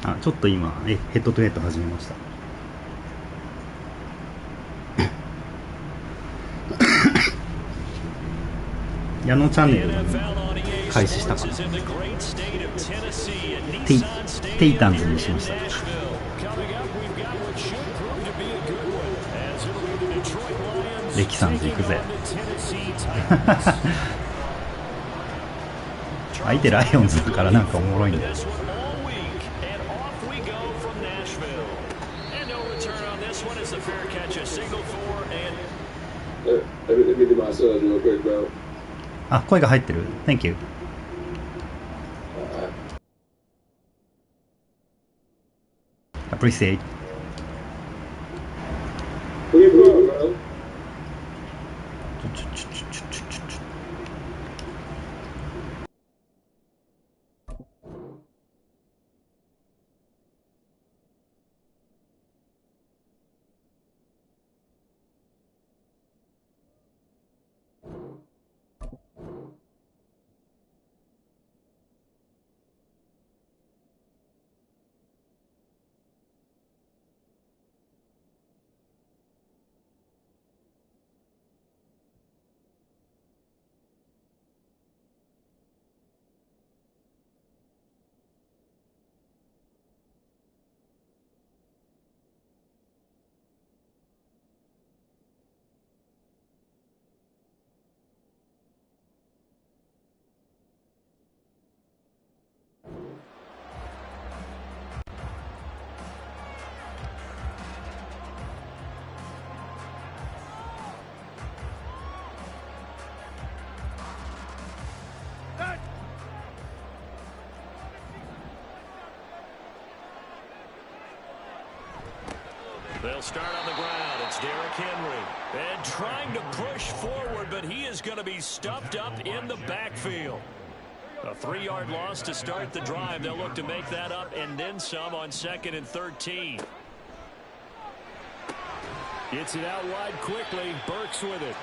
あ、ちょっと今ヘッドトゥヘッド始めました。矢野チャンネル開始したかな。テイタンズにしました。レキサンズ行くぜ。相手ライオンズだからなんかおもろいんだよ。あ、声が入ってる。 Thank you. Appreciate. Where you from, bro? They'll start on the ground. It's Derrick Henry. And trying to push forward, but he is going to be stuffed up in the backfield. A 3-yard loss to start the drive. They'll look to make that up and then some on 2nd and 13. Gets it out wide quickly. Burks with it.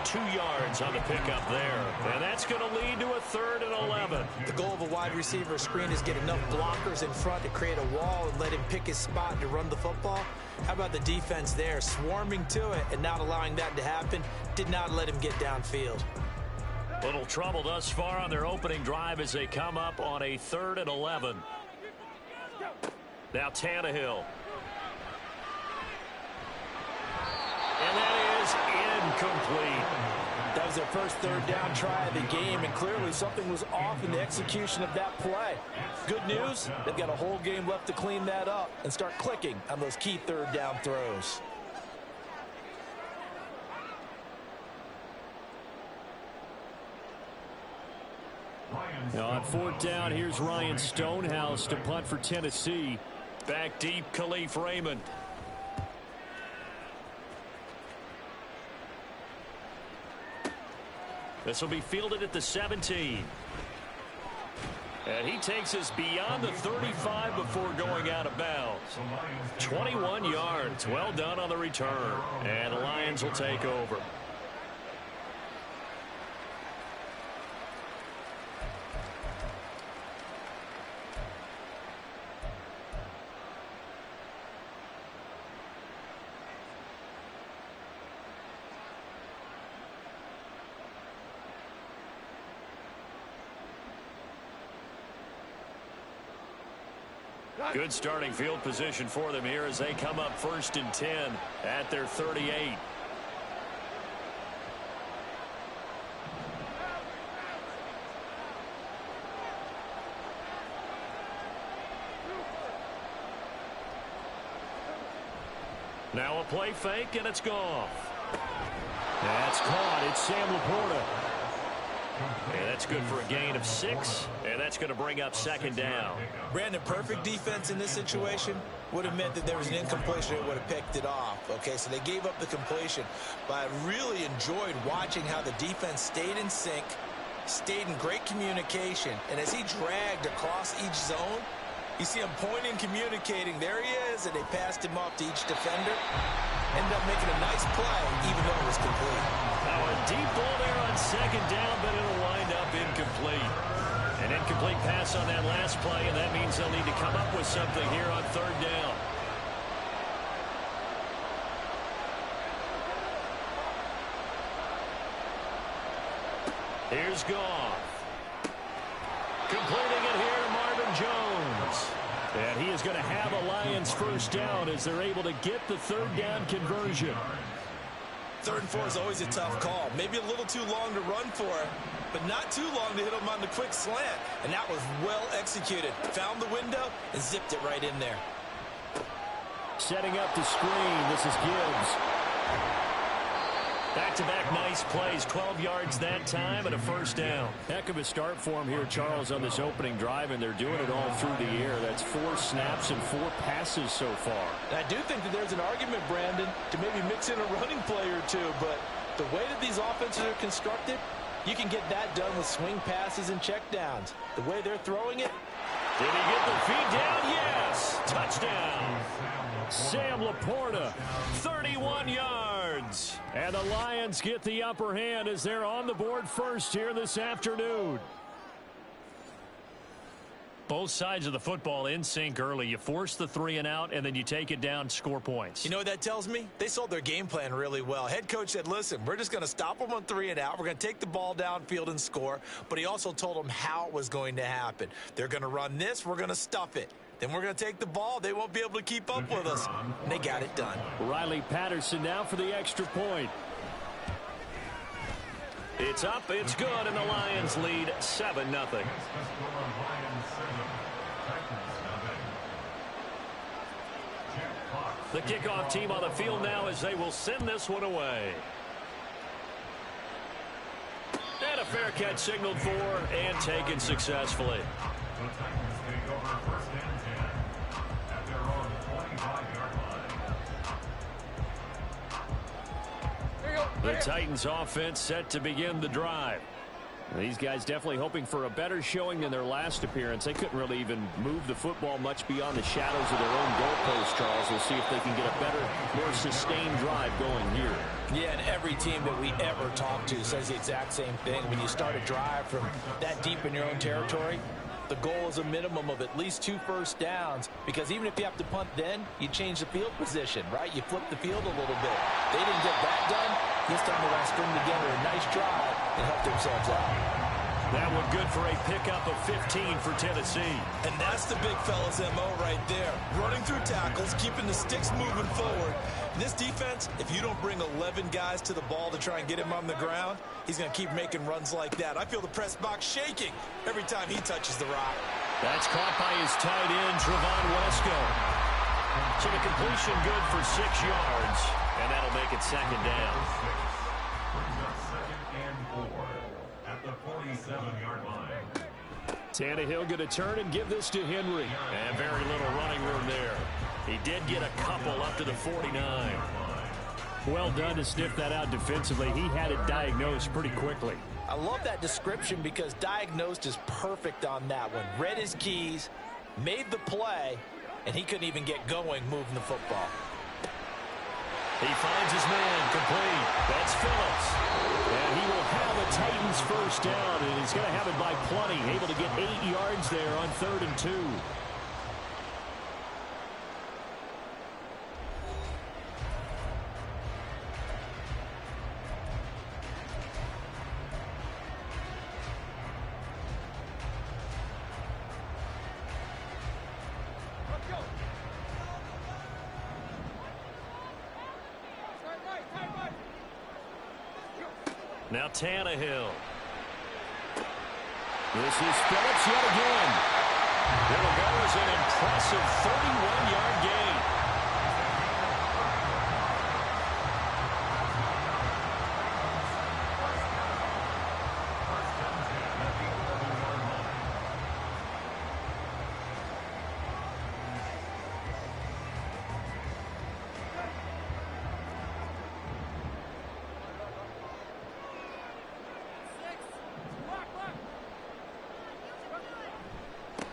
2 yards on the pickup there. And that's going to lead to a 3rd and 11. The goal of a wide receiver screen is get enough blockers in front to create a wall and let him pick his spot to run the football. How about the defense there, swarming to it and not allowing that to happen? Did not let him get downfield. Little trouble thus far on their opening drive as they come up on a 3rd and 11. Now Tannehill. And that is incomplete. That was their first 3rd down try of the game, and clearly something was off in the execution of that play. Good news, they've got a whole game left to clean that up and start clicking on those key 3rd down throws. Now on 4th down, here's Ryan Stonehouse to punt for Tennessee. Back deep, Khalif Raymond. This will be fielded at the 17. And he takes us beyond the 35 before going out of bounds. 21 yards. Well done on the return. And the Lions will take over. Good starting field position for them here as they come up 1st and 10 at their 38. Now a play fake, and it's gone. That's caught. It's Sam Laporta. And that's good for a gain of 6, and that's going to bring up 2nd down. Brandon, perfect defense in this situation would have meant that there was an incompletion that would have picked it off. Okay, so they gave up the completion, but I really enjoyed watching how the defense stayed in sync, stayed in great communication, and as he dragged across each zone, you see him pointing, communicating. There he is, and they passed him off to each defender. Ended up making a nice play, even though it was complete. Now a deep ball there on 2nd down, but it'll wind up incomplete. And in Incomplete pass on that last play, and that means they'll need to come up with something here on third down. Here's Goff. Completing it here to Marvin Jones. And he is going to have a Lions first down as they're able to get the third down conversion. 3rd and 4 is always a tough call. Maybe a little too long to run for, but not too long to hit him on the quick slant. And that was well executed. Found the window and zipped it right in there. Setting up the screen. This is Gibbs. Back-to-back nice plays, 12 yards that time and a first down. Heck of a start for him here, Charles, on this opening drive, and they're doing it all through the air. That's 4 snaps and 4 passes so far. And I do think that there's an argument, Brandon, to maybe mix in a running play or two, but the way that these offenses are constructed, you can get that done with swing passes and checkdowns. The way they're throwing it. Did he get the feed down? Yes! Touchdown! Sam Laporta, 31 yards. And the Lions get the upper hand as they're on the board first here this afternoon. Both sides of the football in sync early. You force the 3 and out, and then you take it down, score points. You know what that tells me? They sold their game plan really well. Head coach said, listen, we're just going to stop them on 3 and out. We're going to take the ball downfield and score. But he also told them how it was going to happen. They're going to run this. We're going to stuff it. Then we're going to take the ball. They won't be able to keep up with us. And they got it done. Riley Patterson now for the extra point. It's up, it's good, and the Lions lead 7-0. The kickoff team on the field now as they will send this one away. And a fair catch signaled for and taken successfully. The Titans offense set to begin the drive. These guys definitely hoping for a better showing than their last appearance. They couldn't really even move the football much beyond the shadows of their own goalpost, Charles. We'll see if they can get a better, more sustained drive going here. Yeah, and every team that we ever talk to says the exact same thing. When you start a drive from that deep in your own territory, the goal is a minimum of at least 2 first downs, because even if you have to punt then, you change the field position, right? You flip the field a little bit. They didn't get that done. This time they're going to string together a nice drive and help themselves out. That one good for a pickup of 15 for Tennessee. And that's the big fella's MO right there. Running through tackles, keeping the sticks moving forward. This defense, if you don't bring 11 guys to the ball to try and get him on the ground, he's going to keep making runs like that. I feel the press box shaking every time he touches the rock. That's caught by his tight end, Trevon Wesco. So the completion good for 6 yards, and that'll make it second down. Tannehill going to turn and give this to Henry. And very little running room there. He did get a couple up to the 49. Well done to sniff that out defensively. He had it diagnosed pretty quickly. I love that description because diagnosed is perfect on that one. Read his keys, made the play, and he couldn't even get going moving the football. He finds his man complete. That's Phillips. And he will have a Titans first down, and he's going to have it by plenty. Able to get 8 yards there on 3rd and 2. Now Tannehill. This is Phillips yet again. It'll go as an impressive 31-yard gain.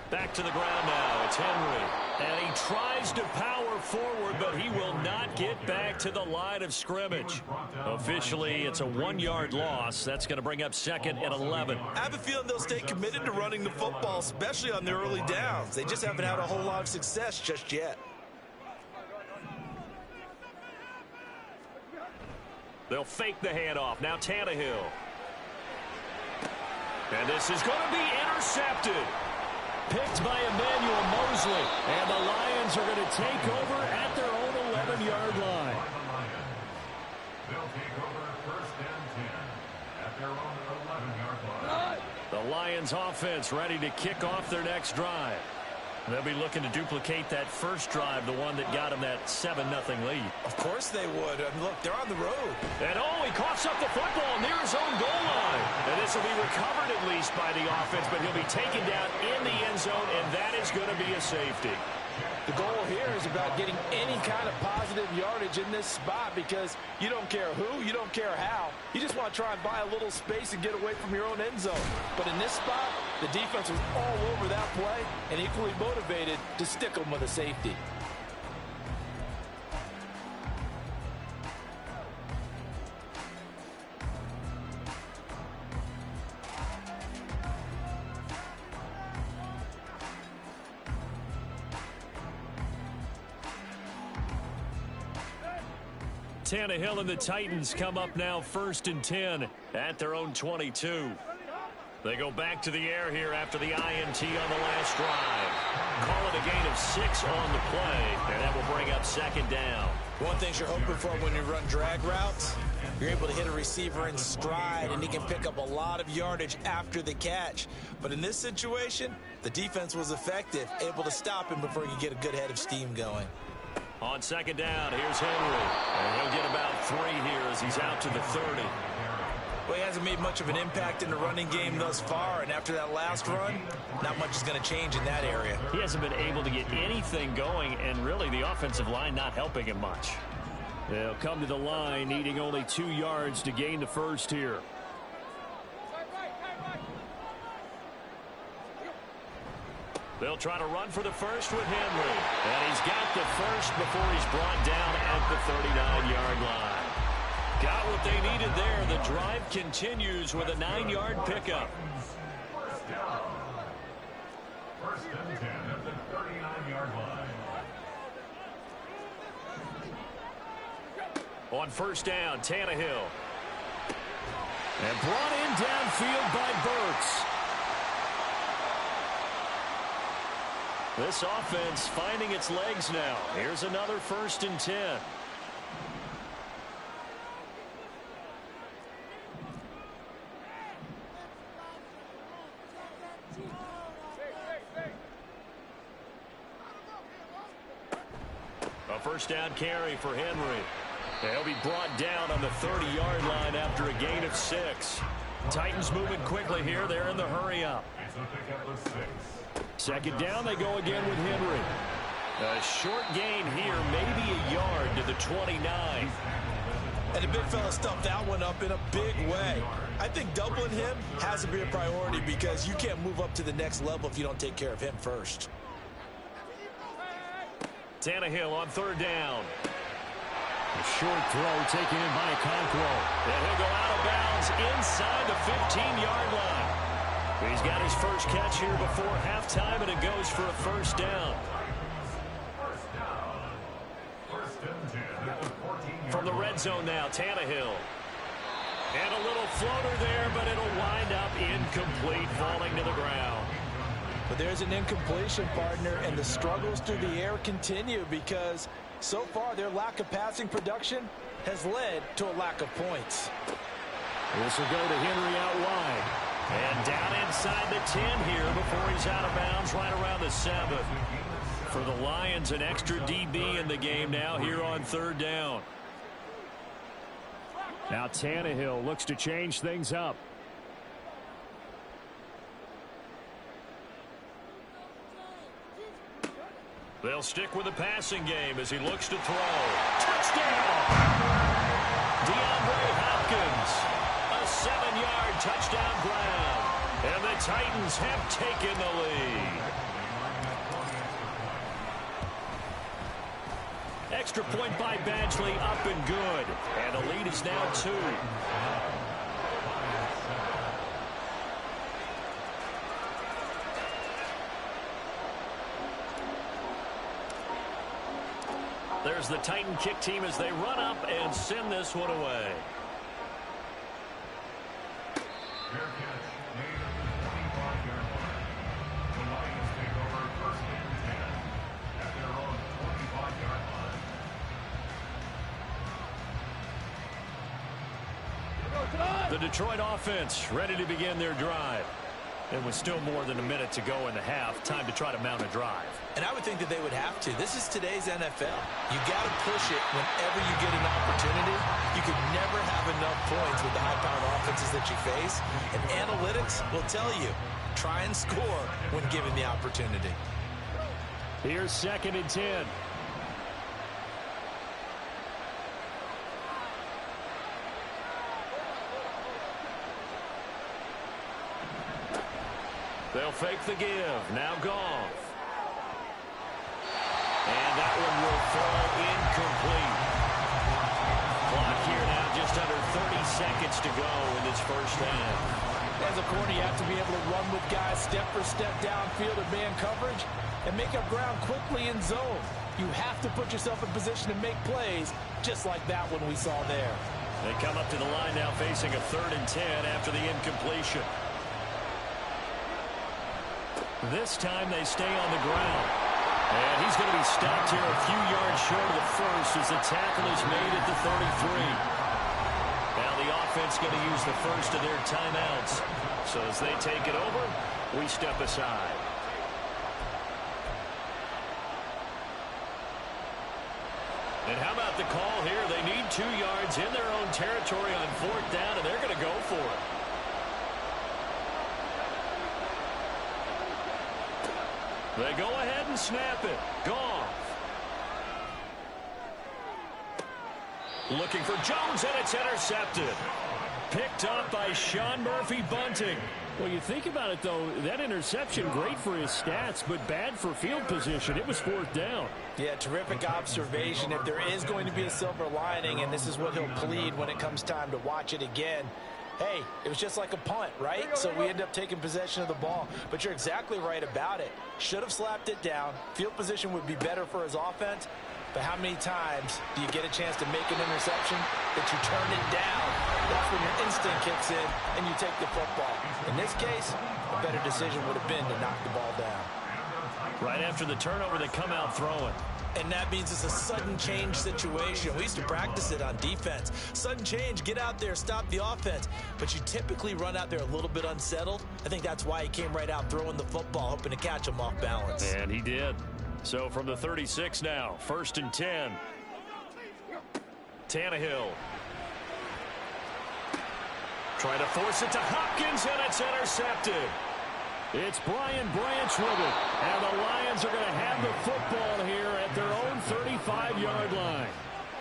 Back to the ground now. It's Henry. And he tries to power forward, but he will not get back to the line of scrimmage. Officially, it's a 1-yard loss. That's going to bring up 2nd and 11. I have a feeling they'll stay committed to running the football, especially on the early downs. They just haven't had a whole lot of success just yet. They'll fake the handoff. Now Tannehill. And this is going to be intercepted. Picked by Emmanuel Mosley. And the Lions are going to take over at their own 11-yard line. They'll take over 1st and 10 at their own 11-yard line. The Lions offense ready to kick off their next drive. They'll be looking to duplicate that first drive, the one that got them that 7-0 lead. Of course they would. And look, they're on the road. And he coughs up the football near his own goal line. And this will be recovered at least by the offense, but he'll be taken down in the end zone, and that is going to be a safety. The goal here is about getting any kind of positive yardage in this spot because you don't care who, you don't care how. You just want to try and buy a little space and get away from your own end zone. But in this spot, the defense was all over that play and equally motivated to stick them with a safety. Tannehill and the Titans come up now 1st and 10 at their own 22. They go back to the air here after the INT on the last drive. Call it a gain of 6 on the play, and that will bring up 2nd down. One thing you're hoping for when you run drag routes, you're able to hit a receiver in stride, and he can pick up a lot of yardage after the catch. But in this situation, the defense was effective, able to stop him before he could get a good head of steam going. On 2nd down, here's Henry. And he'll get about 3 here as he's out to the 30. Well, he hasn't made much of an impact in the running game thus far, and after that last run, not much is going to change in that area. He hasn't been able to get anything going, and really the offensive line not helping him much. They'll come to the line needing only 2 yards to gain the first here. They'll try to run for the first with Henry. And he's got the first before he's brought down at the 39-yard line. Got what they needed there. The drive continues with a 9-yard pickup. First down. 1st and 10 at the 39-yard line. On 1st down, Tannehill. And brought in downfield by Burks. This offense finding its legs now. Here's another 1st and 10. A 1st down carry for Henry. He'll be brought down on the 30-yard line after a gain of 6. Titans moving quickly here. They're in the hurry up. It's a pickup of 6. 2nd down, they go again with Henry. A short gain here, maybe a yard to the 29. And the big fella stuffed that one up in a big way. I think doubling him has to be a priority because you can't move up to the next level if you don't take care of him first. Tannehill on 3rd down. A short throw taken in by Okonkwo. And he'll go out of bounds inside the 15-yard line. He's got his first catch here before halftime, and it goes for a 1st down. From the red zone now, Tannehill. And a little floater there, but it'll wind up incomplete, falling to the ground. But there's an incompletion, partner, and the struggles through the air continue because so far their lack of passing production has led to a lack of points. This will go to Henry out wide. And down inside the 10 here before he's out of bounds right around the 7. For the Lions, an extra DB in the game now here on 3rd down. Now Tannehill looks to change things up. They'll stick with the passing game as he looks to throw. Touchdown! DeAndre Hopkins. A 7-yard touchdown grab. And the Titans have taken the lead. extra point by Badgley, up and good. And the lead is now 2. There's the Titan kick team as they run up and send this one away. Fair catch made at the 25-yard line. The Lions take over first and 10 at their own 25-yard line. The Detroit offense ready to begin their drive. And with still more than a minute to go in the half, time to try to mount a drive. And I would think that they would have to. This is today's NFL. You got to push it whenever you get an opportunity. You could never have enough points with the high-powered offenses that you face. And analytics will tell you, try and score when given the opportunity. Here's 2nd and 10. They'll fake the give. Now Goff. And that one will fall incomplete. Clock here now just under 30 seconds to go in this first half. As a corner, you have to be able to run with guys step for step downfield in man coverage and make up ground quickly in zone. You have to put yourself in position to make plays just like that one we saw there. They come up to the line now facing a 3rd and 10 after the incompletion. This time they stay on the ground. And he's going to be stopped here a few yards short of the first as the tackle is made at the 33. Now the offense going to use the first of their timeouts. So as they take it over, we step aside. And how about the call here? They need 2 yards in their own territory on 4th down, and they're going to go for it. They go ahead and snap it. Goff. Looking for Jones, and it's intercepted. Picked up by Sean Murphy-Bunting. Well, you think about it, though, that interception, great for his stats, but bad for field position. It was 4th down. Yeah, terrific observation. If there is going to be a silver lining, and this is what he'll plead when it comes time to watch it again, hey, it was just like a punt, right? So we end up taking possession of the ball. But you're exactly right about it. Should have slapped it down. Field position would be better for his offense. But how many times do you get a chance to make an interception that you turn it down? That's when your instinct kicks in and you take the football. In this case, a better decision would have been to knock the ball down. Right after the turnover, they come out throwing. And that means it's a sudden change situation. We used to practice it on defense. Sudden change, get out there, stop the offense. But you typically run out there a little bit unsettled. I think that's why he came right out throwing the football, hoping to catch him off balance. And he did. So from the 36 now, 1st and 10. Tannehill. Trying to force it to Hopkins, and it's intercepted. It's Brian Branch with it. And the Lions are going to have the football here at their own 35-yard line.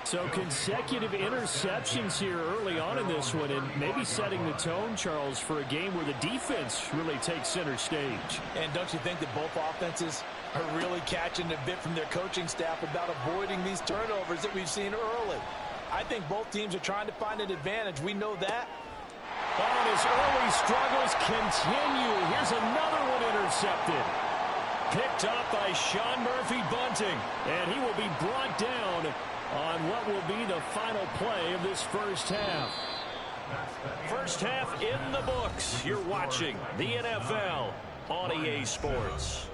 So consecutive interceptions here early on in this one, and maybe setting the tone, Charles, for a game where the defense really takes center stage. And don't you think that both offenses are really catching a bit from their coaching staff about avoiding these turnovers that we've seen early? I think both teams are trying to find an advantage. We know that. And his early struggles continue. Here's another one intercepted. Picked up by Sean Murphy-Bunting. And he will be brought down on what will be the final play of this first half. First half in the books. You're watching the NFL on EA Sports.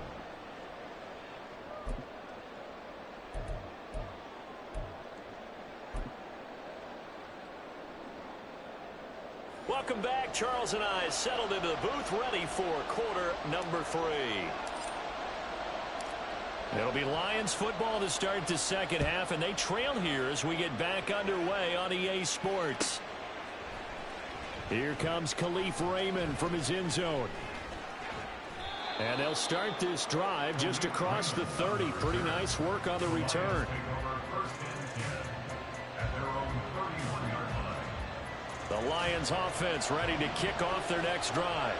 Welcome back. Charles and I settled into the booth, ready for quarter number 3. It'll be Lions football to start the second half, and they trail here as we get back underway on EA Sports. Here comes Khalif Raymond from his end zone. And they'll start this drive just across the 30. Pretty nice work on the return. The Lions offense ready to kick off their next drive.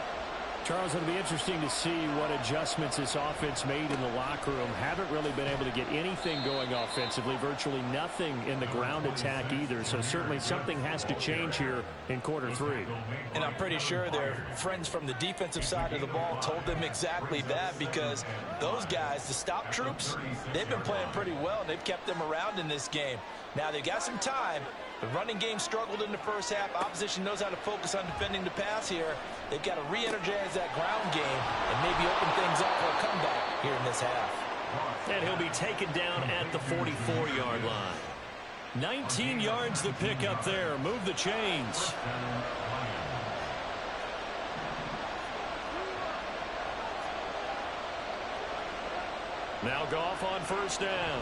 Charles, it'll be interesting to see what adjustments this offense made in the locker room. Haven't really been able to get anything going offensively, virtually nothing in the ground attack either. So certainly something has to change here in quarter three. And I'm pretty sure their friends from the defensive side of the ball told them exactly that, because those guys, the stop troops, they've been playing pretty well. They've kept them around in this game. Now they've got some time. The running game struggled in the first half. Opposition knows how to focus on defending the pass here. They've got to re-energize that ground game and maybe open things up for a comeback here in this half. And he'll be taken down at the 44-yard line. 19 yards to pick up there. Move the chains. Now Goff on first down.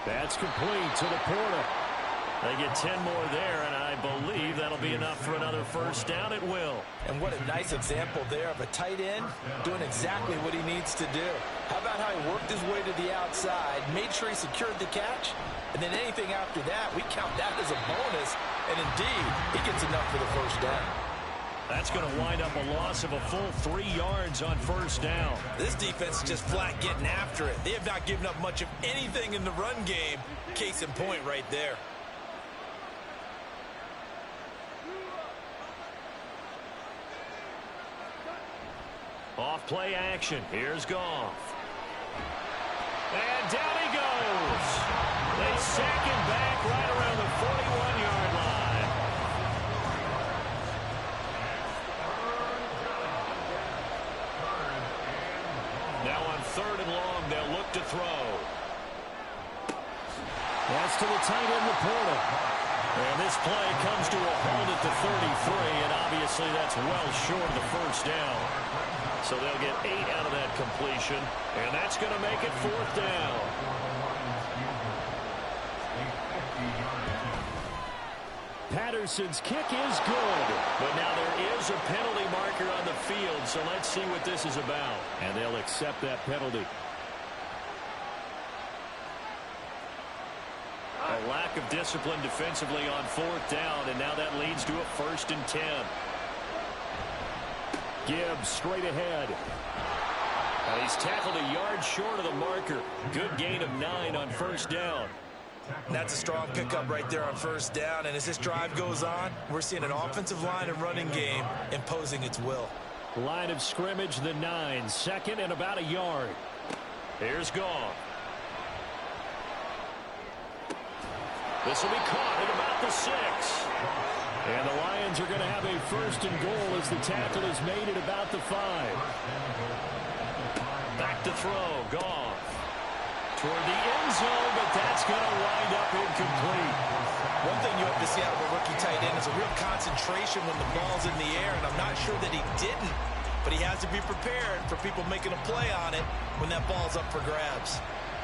That's complete to Laporta. They get 10 more there, and I believe that'll be enough for another first down. It will. And what a nice example there of a tight end doing exactly what he needs to do. How about how he worked his way to the outside, made sure he secured the catch, and then anything after that, we count that as a bonus. And indeed, he gets enough for the first down. That's going to wind up a loss of a full 3 yards on first down. This defense is just flat getting after it. They have not given up much of anything in the run game. Case in point right there. Off play action. Here's Goff. And down he goes. They sack him back right around the 41-yard line. Now on 3rd and long, they'll look to throw. That's to the tight end, Laporta. And this play comes to a halt at the 33, and obviously that's well short of the first down. So they'll get 8 out of that completion, and that's going to make it 4th down. Patterson's kick is good. But now there is a penalty marker on the field, so let's see what this is about. And they'll accept that penalty. A lack of discipline defensively on 4th down, and now that leads to a 1st and 10. Gibbs straight ahead. And he's tackled a yard short of the marker. Good gain of 9 on first down. That's a strong pickup right there on first down. And as this drive goes on, we're seeing an offensive line and running game imposing its will. Line of scrimmage, the 9. 2nd and about a yard. Here's Goff. This will be caught at about the 6. And the Lions are going to have a 1st and goal as the tackle is made at about the 5. Back to throw. Goff. Toward the end zone, but that's going to wind up incomplete. One thing you have to see out of a rookie tight end is a real concentration when the ball's in the air, and I'm not sure that he didn't, but he has to be prepared for people making a play on it when that ball's up for grabs.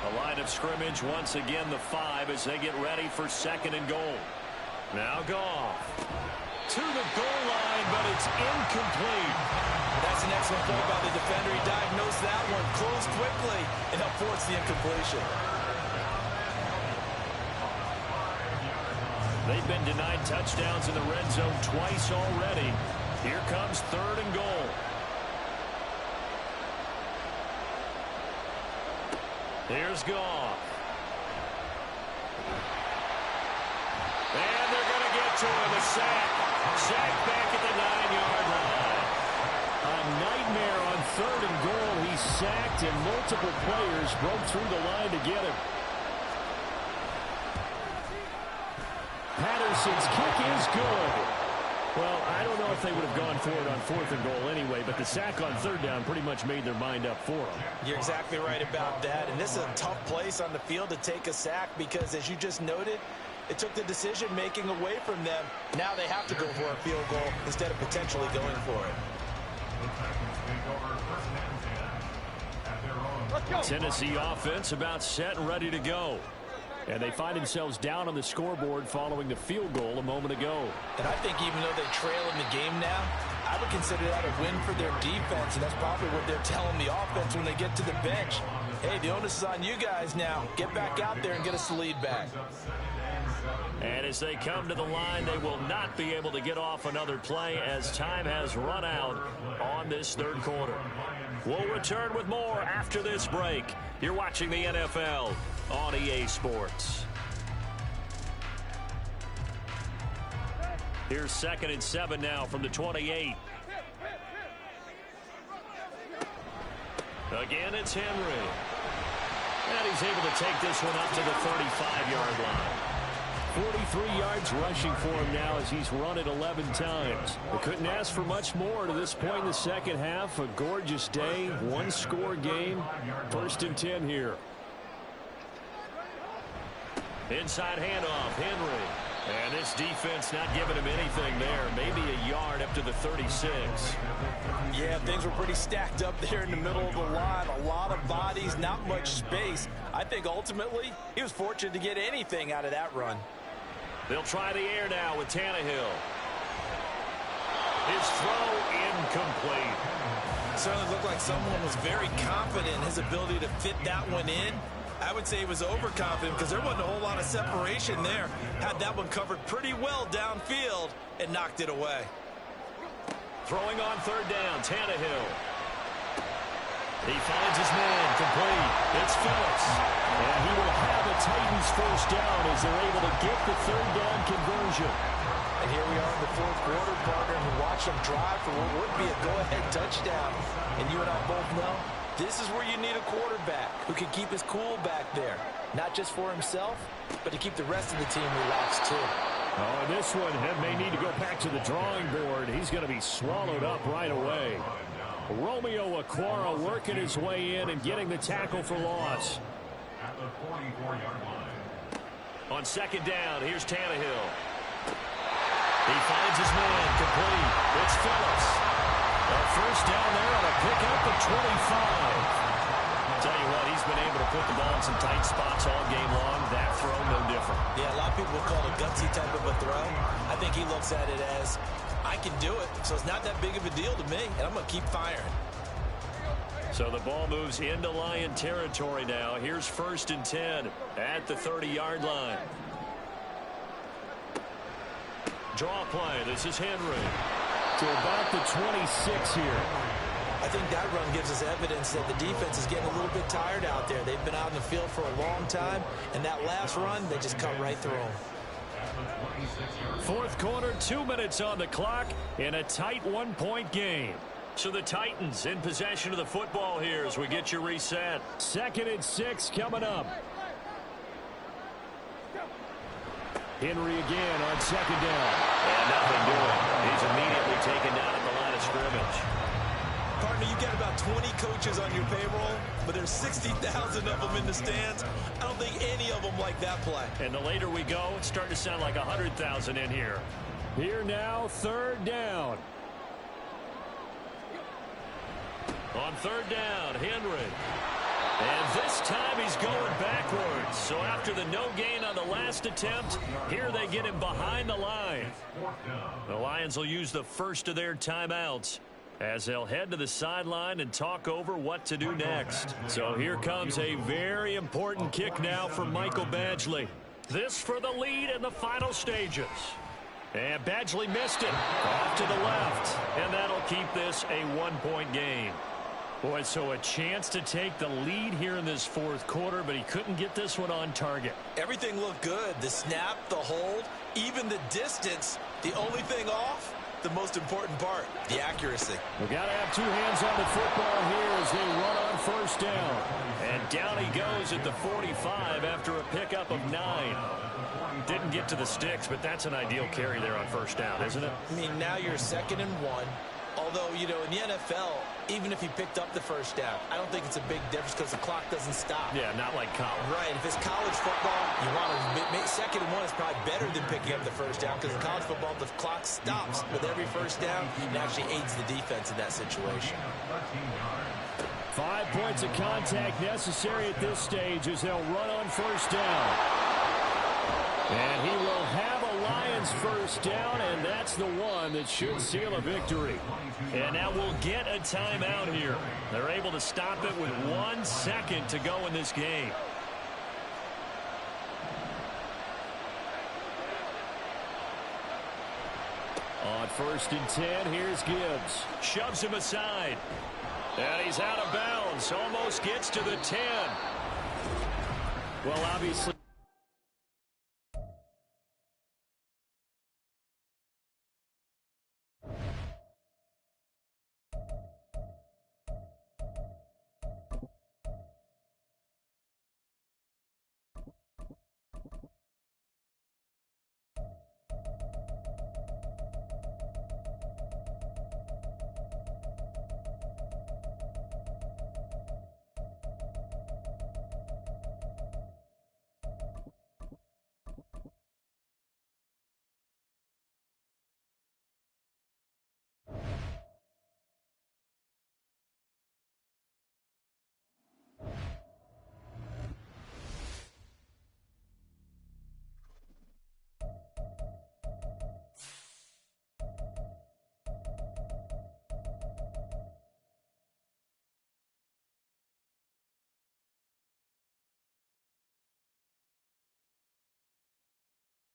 A line of scrimmage once again the 5 as they get ready for 2nd and goal. Now Goff to the goal line, but it's incomplete. That's an excellent play by the defender. He diagnosed that one, closed quickly, and helped force the incompletion. They've been denied touchdowns in the red zone twice already. Here comes 3rd and goal. Here's Goff. And they're going to get to him. A sack. Sack back at the 9-yard line. A nightmare on 3rd and goal. He's sacked, and multiple players broke through the line to get him. Patterson's kick is good. Well, I don't know if they would have gone for it on 4th and goal anyway, but the sack on 3rd down pretty much made their mind up for them. You're exactly right about that, and this is a tough place on the field to take a sack because, as you just noted, it took the decision-making away from them. Now they have to go for a field goal instead of potentially going for it. Tennessee offense about set and ready to go. And they find themselves down on the scoreboard following the field goal a moment ago. And I think even though they trail in the game now, I would consider that a win for their defense, and that's probably what they're telling the offense when they get to the bench. Hey, the onus is on you guys now. Get back out there and get us the lead back. And as they come to the line, they will not be able to get off another play as time has run out on this third quarter. We'll return with more after this break. You're watching the NFL on EA Sports. Here's 2nd and 7 now from the 28. Again, it's Henry. And he's able to take this one up to the 35-yard line. 43 yards rushing for him now as he's run it 11 times. They couldn't ask for much more to this point in the second half. A gorgeous day, one-score game. 1st and 10 here. Inside handoff, Henry. And this defense not giving him anything there. Maybe a yard up to the 36. Yeah, things were pretty stacked up there in the middle of the line. A lot of bodies, not much space. I think ultimately he was fortunate to get anything out of that run. They'll try the air now with Tannehill. His throw incomplete. Certainly looked like someone was very confident in his ability to fit that one in. I would say he was overconfident because there wasn't a whole lot of separation there. Had that one covered pretty well downfield and knocked it away. Throwing on 3rd down, Tannehill. He finds his man, complete. It's Phillips. And he will have the Titans 1st down as they're able to get the 3rd down conversion. And here we are in the 4th quarter, partner, and watch them drive for what would be a go-ahead touchdown. And you and I both know this is where you need a quarterback who can keep his cool back there. Not just for himself, but to keep the rest of the team relaxed too. Oh, and this one may need to go back to the drawing board. He's going to be swallowed up right away. Romeo Okwara working his way in and getting the tackle for loss. At the 44-yard line. On 2nd down, here's Tannehill. He finds his man, complete. It's Phillips. A 1st down there on a pickup at 25. Tell you what, he's been able to put the ball in some tight spots all game long. That throw, no different. Yeah, a lot of people would call it a gutsy type of a throw. I think he looks at it as, I can do it, so it's not that big of a deal to me, and I'm going to keep firing. So the ball moves into Lion territory now. Here's 1st and 10 at the 30-yard line. Draw play. This is Henry. To about the 26 here. I think that run gives us evidence that the defense is getting a little bit tired out there. They've been out in the field for a long time, and that last run, they just cut right through them. 4th quarter, 2 minutes on the clock in a tight 1-point game. So the Titans in possession of the football here as we get you reset. 2nd and 6 coming up. Henry again on 2nd down. And nothing doing. He's immediately taken down at the line of scrimmage. Partner, you get about 20 coaches on your payroll, but there's 60,000 of them in the stands. I don't think any of them like that play. And the later we go, it's starting to sound like 100,000 in here. Here now, 3rd down. On 3rd down, Henry. And this time he's going backwards. So after the no gain on the last attempt, here they get him behind the line. The Lions will use the first of their timeouts as they'll head to the sideline and talk over what to do next. So here comes a very important kick now for Michael Badgley. This for the lead in the final stages. And Badgley missed it off to the left. And that'll keep this a 1-point game. Boy, so a chance to take the lead here in this 4th quarter, but he couldn't get this one on target. Everything looked good. The snap, the hold, even the distance. The only thing off, the most important part, the accuracy. We've got to have 2 hands on the football here as they run on 1st down. And down he goes at the 45 after a pickup of 9. Didn't get to the sticks, but that's an ideal carry there on 1st down, isn't it? I mean, now you're 2nd and 1. Although, you know, in the NFL, even if he picked up the 1st down, I don't think it's a big difference because the clock doesn't stop. Yeah, not like college. Right. If it's college football, you want to 2nd and 1 is probably better than picking up the 1st down because in college football, the clock stops with every 1st down. It actually aids the defense in that situation. 5 points of contact necessary at this stage as they'll run on 1st down. And he will have a Lions 1st down, and that's the one that should seal a victory. And now we'll get a timeout here. They're able to stop it with 1 second to go in this game. On 1st and 10, here's Gibbs. Shoves him aside. And he's out of bounds. Almost gets to the 10. Well, obviously.